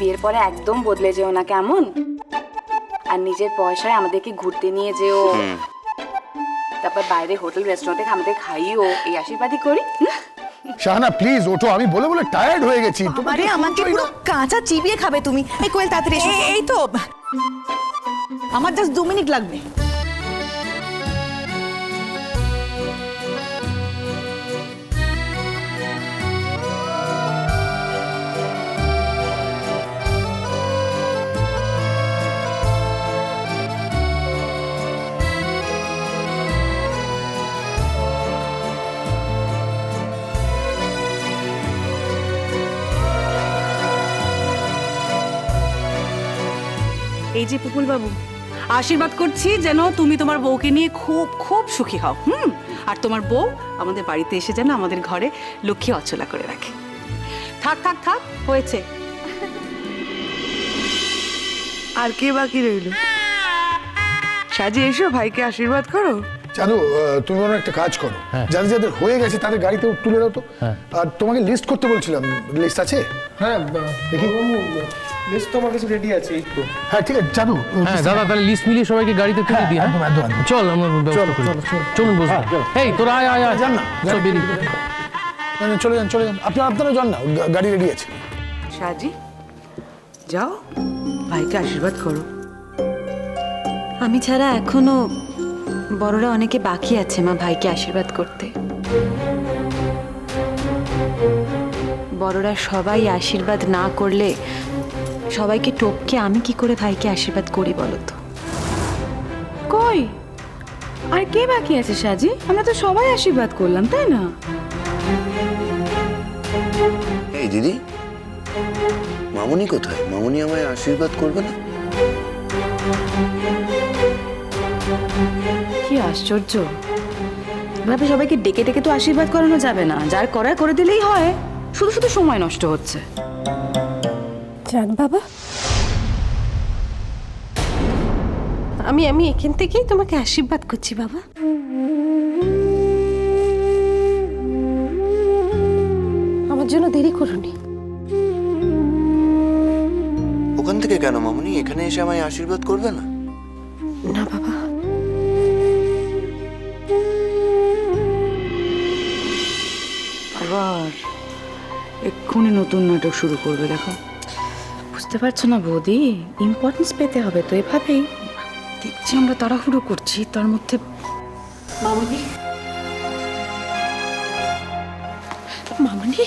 বিয়ের পরে একদম বদলে যেও না, কেমন? আর নিজের পয়সায় আমাদেরকে ঘুরতে নিয়ে যেও, তারপর বাইরে হোটেল রেস্টুরেন্টে আমাদের খাইও, এই আশীর্বাদই করি। শাহানা প্লিজ ওঠো, আমি বলে বলে টায়ার্ড হয়ে গেছি। আরে আমাকে পুরো কাঁচা চিবিয়ে খাবে তুমি। এই কোয়েল তাড়াতাড়ি এসো। এই তো আমার জাস্ট 2 মিনিট লাগবে। এই যে পুপুল বাবু, আশীর্বাদ করছি যেন তুমি তোমার বউকে নিয়ে খুব খুব সুখী হও। আর তোমার বউ আমাদের বাড়িতে এসে যেন আমাদের ঘরে লক্ষ্মী অচলা করে রাখে। থাক থাক থাক, হয়েছে। আর কে বাকি রইল? সাজি এসো, ভাইকে আশীর্বাদ করো। জানো তুমি বরং একটা কাজ করো, যাদের যাদের হয়ে গেছে তাদের গাড়িতে তুলে দাও তো। আর তোমাকে লিস্ট করতে বলছিলাম, লিস্ট আছে? হ্যাঁ দেখি। লিস্ট তো আমার কাছে রেডি আছে, এই তো। হ্যাঁ ঠিক আছে, জানো হ্যাঁ দাদা, তাহলে লিস্ট মিলিয়ে সবাইকে গাড়িতে তুলে দিই। একদম একদম একদম। চল আমরা ব্যবস্থা করি। চলুন বসুন। এই তোরা আয় আয় আয়, যান না, চল বেরিয়ে। চলে যান চলে যান, আপনারা যান না, গাড়ি রেডি আছে। সাজি যাও, ভাইকে আশীর্বাদ করো। আমি ছাড়া এখনো বড়রা অনেকে বাকি আছে মা ভাইকে আশীর্বাদ করতে। বড়রা সবাই আশীর্বাদ না করলে সবাইকে টপকে আমি কি করে ভাইকে আশীর্বাদ করি বলো তো? কই আর কে বাকি আছে সাজি? আমরা তো সবাই আশীর্বাদ করলাম, তাই না? এই দিদি, মামুনি কোথায়? মামুনি আমায় আশীর্বাদ করবে না? কি আশ্চর্য, এভাবে সবাইকে ডেকে ডেকে তো আশীর্বাদ করানো যাবে না, যার করার করে দিলেই হয়। শুধু শুধু সময় নষ্ট হচ্ছে। জান বাবা, আমি এখান থেকেই তোমাকে আশীর্বাদ করছি বাবা। আমার জন্য দেরি করুনি। ওখান থেকে কেন মামুনি? এখানে এসে আমায় আশীর্বাদ করবে না? না বাবা, আবার এক্ষুনি নতুন নাটক শুরু করবে দেখো। বুঝতে পারছো না বৌদি, ইম্পর্টেন্স পেতে হবে তো। এভাবেই দেখছি আমরা তাড়াহুড়ো করছি, তার মধ্যে মামনি মামনি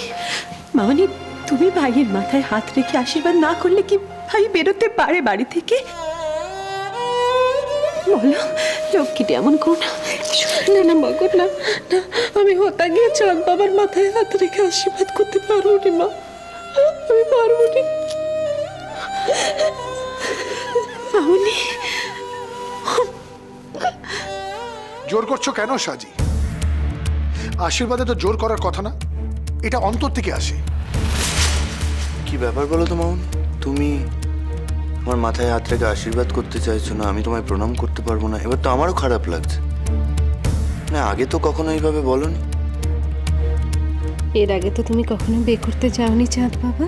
মামনি, তুমি ভাইয়ের মাথায় হাত রেখে আশীর্বাদ না করলে কি ভাই বেরোতে পারে বাড়ি থেকে? বলো, লক্ষ্মীটি এমন করো না। না না মগর, না না, আমি হতা গিয়ে চাঁদ বাবার মাথায় হাত রেখে আশীর্বাদ করতে পারবো নি মা, আমি পারবো নি। মামনি, জোর করছো কেন সাজি? আশীর্বাদে তো জোর করার কথা না, এটা অন্তর থেকে আসে। কি ব্যাপার বলো তো মামুনি? তুমি আমার মাথায় হাত রেখে আশীর্বাদ করতে চাইছো না, আমি তোমায় প্রণাম করতে পারবো না, এবার তো আমারও খারাপ লাগছে। না আগে তো কখনো এইভাবে বলোনি। এর আগে তো তুমি কখনো বিয়ে করতে যাওনি চাঁদ বাবা,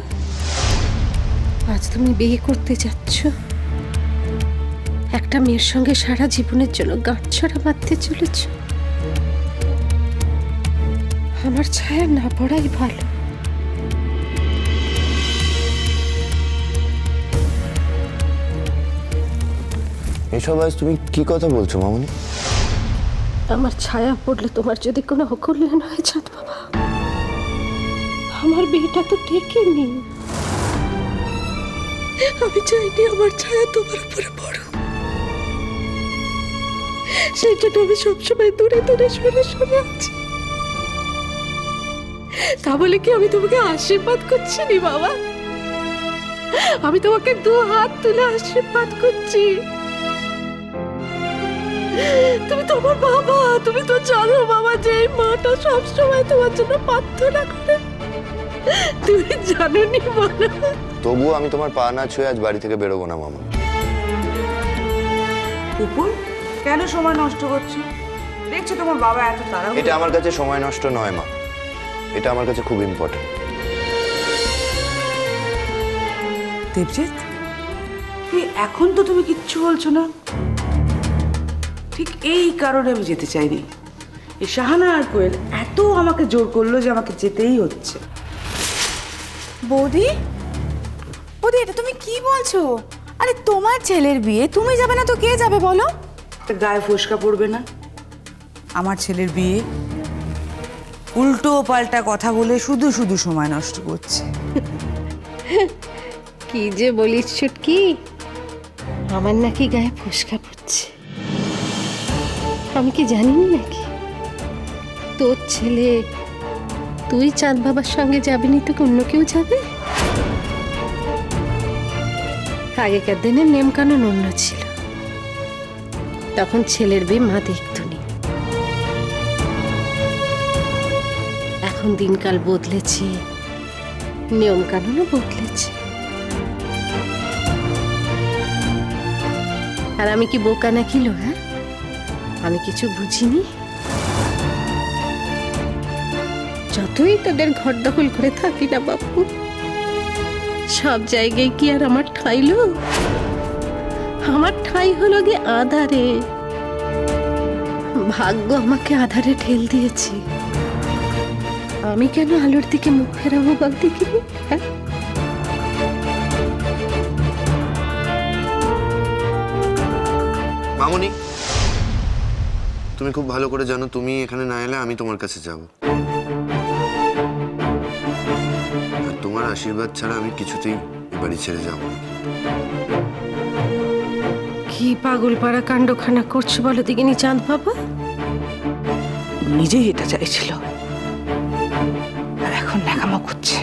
আজ তুমি বিয়ে করতে যাচ্ছ। একটা মেয়ের সঙ্গে সারা জীবনের জন্য গাঁটছড়া বাঁধতে চলেছ। আমার ছায়া না পড়াই ভালো। এসব আজ তুমি কি কথা বলছো মামুনি? আমার ছায়া পড়লে তোমার যদি কোনো অকল্যাণ হয় চাঁদ বাবা, আমার বিয়েটা তো ঠেকে নি। আমি চাইনি আমার ছায়া তোমার উপরে পড়ো, সেই জন্য আমি সবসময় দূরে দূরে সরে সরে আছি। তা বলে কি আমি তোমাকে আশীর্বাদ করছি নি বাবা? আমি তোমাকে 2 হাত তুলে আশীর্বাদ করছি। তুমি তো আমার বাবা, তুমি তো জানো বাবা যে এই মাটা সবসময় তোমার জন্য প্রার্থনা করে। তুমি জানো নি বলো? তবুও আমি তোমার পা না ছুঁয়ে আজ বাড়ি থেকে বেরোবো না মামুনি। পুপুল, কেন সময় নষ্ট করছো? দেখছো তোমার বাবা এত তাড়াহুড়ো। এটা আমার কাছে সময় নষ্ট নয় মা, এটা আমার কাছে খুব ইম্পর্টেন্ট। দেবজিৎ, এখন তো তুমি কিচ্ছু বলছো না। ঠিক এই কারণে আমি যেতে চাইনি। এই শাহানা আর কোয়েল এত আমাকে জোর করলো যে আমাকে যেতেই হচ্ছে। বৌদি, বৌদি, এটা তুমি কি বলছো? আরে তোমার ছেলের বিয়ে, তুমি যাবে না তো কে যাবে বলো? গায়ে ফোসকা পড়বে না? আমার ছেলের বিয়ে? উল্টো পাল্টা কথা বলে শুধু শুধু সময় নষ্ট করছে। কি যে বলিস ছুটকি, আমার নাকি গায়ে ফোসকা পড়ছে। আমি কি জানিনি নাকি তোর ছেলে, তুই চাঁদ বাবার সঙ্গে যাবি নি তো অন্য কেউ যাবে? আগেকার দিনের নিয়ম কানুন অন্য ছিল, তখন ছেলের বিয়ে মা দেখতনি। এখন দিনকাল বদলেছে, নিয়ম কানুনও বদলেছে। আর আমি কি বোকা নাকি লো? হ্যাঁ, আমি কিছু বুঝিনি? যতই তোদের ঘর দখল করে থাকি না বাপু, সব জায়গায় কি আর আমার ঠাঁই লো? আমার ঠাঁই হলো গিয়ে আধারে। ভাগ্য আমাকে আধারে ঠেল দিয়েছে। আমি কেন আলোর দিকে মুখ ফেরাবো বল দেখি? হ্যাঁ, মামনি, তুমি খুব ভালো করে জানো তুমি এখানে না এলে আমি তোমার কাছে যাব। আর তোমার আশীর্বাদ ছাড়া আমি কিছুতেই এ বাড়ি ছেড়ে যাব না। কি পাগল পাড়া কাণ্ডখানা করছো বলো দেখিনি চাঁদ বাবা? নিজেই এটা চাইছিল, আর এখন ন্যাকামো করছে।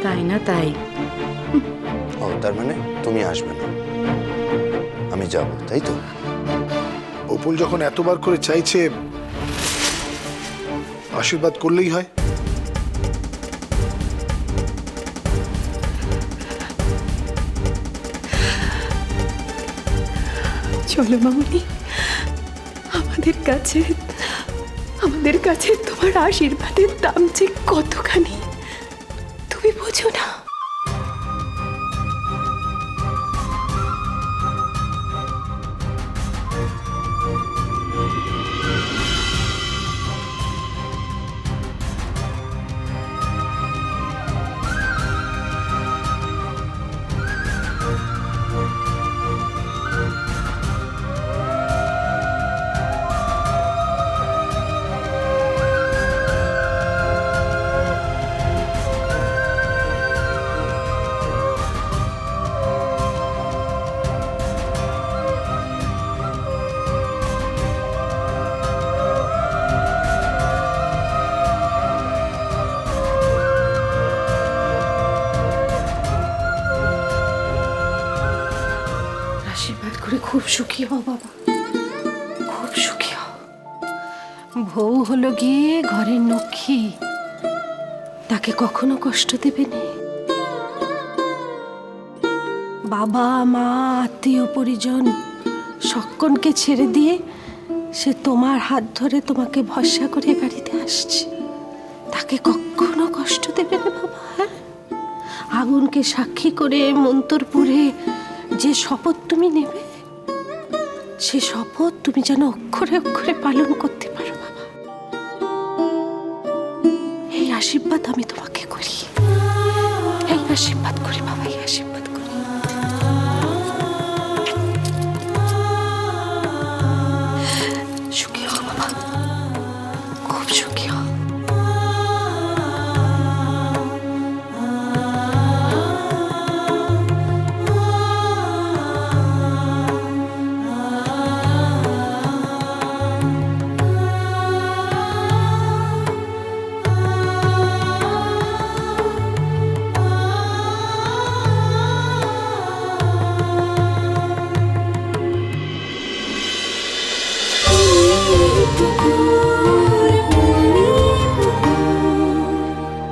তাই না? তাই ও, তার মানে তুমি আসবে না, আমি যাব, তাই তো? অপুল যখন এতবার করে চাইছে, আশীর্বাদ করলেই হয়। চলো মামনি, আমাদের কাছে তোমার আশীর্বাদের দাম যে কতখানি তুমি বোঝো না। আশীর্বাদ করে খুব সুখী হও বাবা, খুব সুখী হও। বউ হলো গিয়ে ঘরের লক্ষ্মী, তাকে কখনো কষ্ট দেবে না। বাবা মা আত্মীয় পরিজন সকলকে ছেড়ে দিয়ে সে তোমার হাত ধরে তোমাকে ভরসা করে বাড়িতে আসছে, তাকে কখনো কষ্ট দেবে না বাবা। হ্যাঁ, আগুনকে সাক্ষী করে মন্তরপুরে যে শপথ তুমি নেবে, সে শপথ তুমি যেন অক্ষরে অক্ষরে পালন করতে পারো বাবা। এই আশীর্বাদ আমি তোমাকে করি, এই আশীর্বাদ